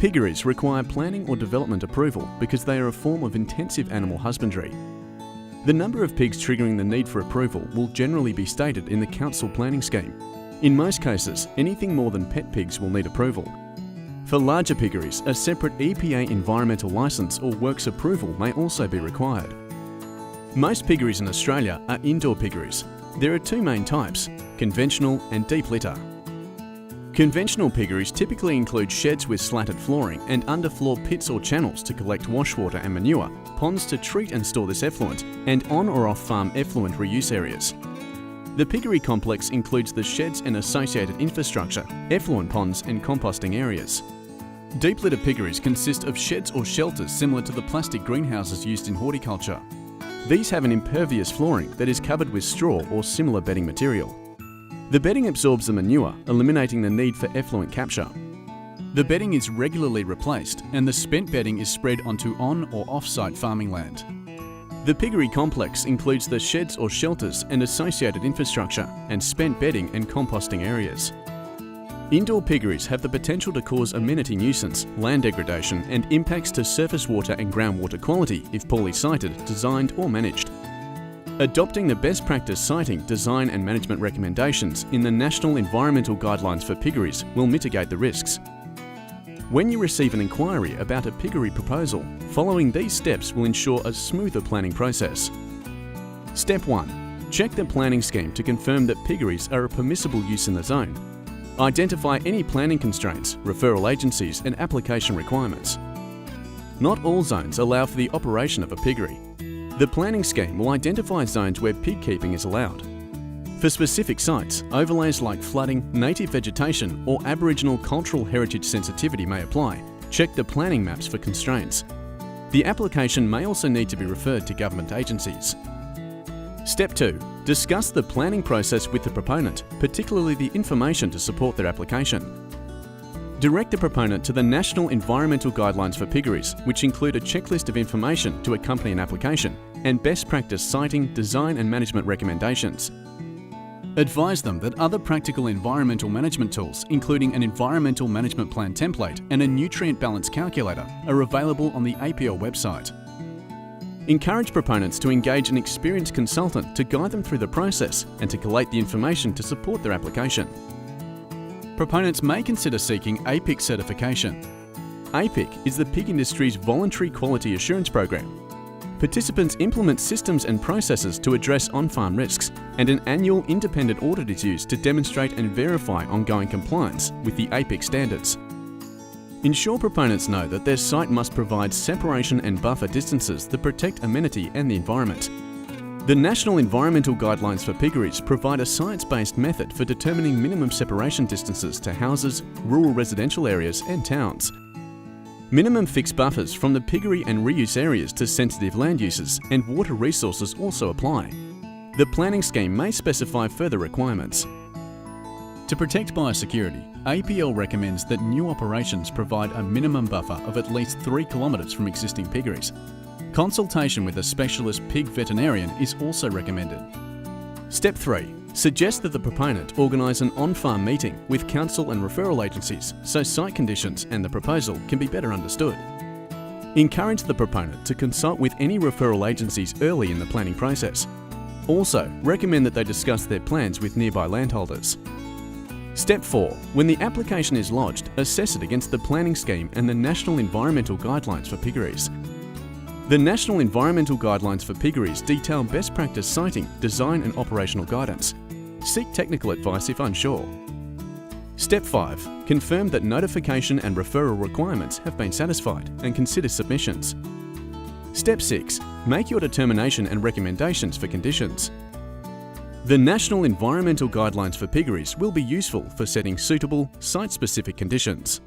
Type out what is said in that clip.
Piggeries require planning or development approval because they are a form of intensive animal husbandry. The number of pigs triggering the need for approval will generally be stated in the council planning scheme. In most cases, anything more than pet pigs will need approval. For larger piggeries, a separate EPA environmental licence or works approval may also be required. Most piggeries in Australia are indoor piggeries. There are two main types, conventional and deep litter. Conventional piggeries typically include sheds with slatted flooring and underfloor pits or channels to collect washwater and manure, ponds to treat and store this effluent, and on or off-farm effluent reuse areas. The piggery complex includes the sheds and associated infrastructure, effluent ponds and composting areas. Deep litter piggeries consist of sheds or shelters similar to the plastic greenhouses used in horticulture. These have an impervious flooring that is covered with straw or similar bedding material. The bedding absorbs the manure, eliminating the need for effluent capture. The bedding is regularly replaced and the spent bedding is spread onto on- or off-site farming land. The piggery complex includes the sheds or shelters and associated infrastructure and spent bedding and composting areas. Indoor piggeries have the potential to cause amenity nuisance, land degradation and impacts to surface water and groundwater quality if poorly sited, designed or managed. Adopting the best practice siting, design and management recommendations in the National Environmental Guidelines for Piggeries will mitigate the risks. When you receive an inquiry about a piggery proposal, following these steps will ensure a smoother planning process. Step 1. Check the planning scheme to confirm that piggeries are a permissible use in the zone. Identify any planning constraints, referral agencies and application requirements. Not all zones allow for the operation of a piggery. The planning scheme will identify zones where pig keeping is allowed. For specific sites, overlays like flooding, native vegetation or Aboriginal cultural heritage sensitivity may apply. Check the planning maps for constraints. The application may also need to be referred to government agencies. Step 2. Discuss the planning process with the proponent, particularly the information to support their application. Direct the proponent to the National Environmental Guidelines for Piggeries, which include a checklist of information to accompany an application and best practice siting, design and management recommendations. Advise them that other practical environmental management tools, including an environmental management plan template and a nutrient balance calculator, are available on the APL website. Encourage proponents to engage an experienced consultant to guide them through the process and to collate the information to support their application. Proponents may consider seeking APIC certification. APIC is the pig industry's voluntary quality assurance program. Participants implement systems and processes to address on-farm risks, and an annual independent audit is used to demonstrate and verify ongoing compliance with the APIC standards. Ensure proponents know that their site must provide separation and buffer distances that protect amenity and the environment. The National Environmental Guidelines for Piggeries provide a science-based method for determining minimum separation distances to houses, rural residential areas and towns. Minimum fixed buffers from the piggery and reuse areas to sensitive land uses and water resources also apply. The planning scheme may specify further requirements. To protect biosecurity, APL recommends that new operations provide a minimum buffer of at least 3 kilometres from existing piggeries. Consultation with a specialist pig veterinarian is also recommended. Step 3. Suggest that the proponent organise an on-farm meeting with council and referral agencies so site conditions and the proposal can be better understood. Encourage the proponent to consult with any referral agencies early in the planning process. Also, recommend that they discuss their plans with nearby landholders. Step 4. When the application is lodged, assess it against the planning scheme and the National Environmental Guidelines for Piggeries. The National Environmental Guidelines for Piggeries detail best practice siting, design and operational guidance. Seek technical advice if unsure. Step 5. Confirm that notification and referral requirements have been satisfied and consider submissions. Step 6. Make your determination and recommendations for conditions. The National Environmental Guidelines for Piggeries will be useful for setting suitable, site-specific conditions.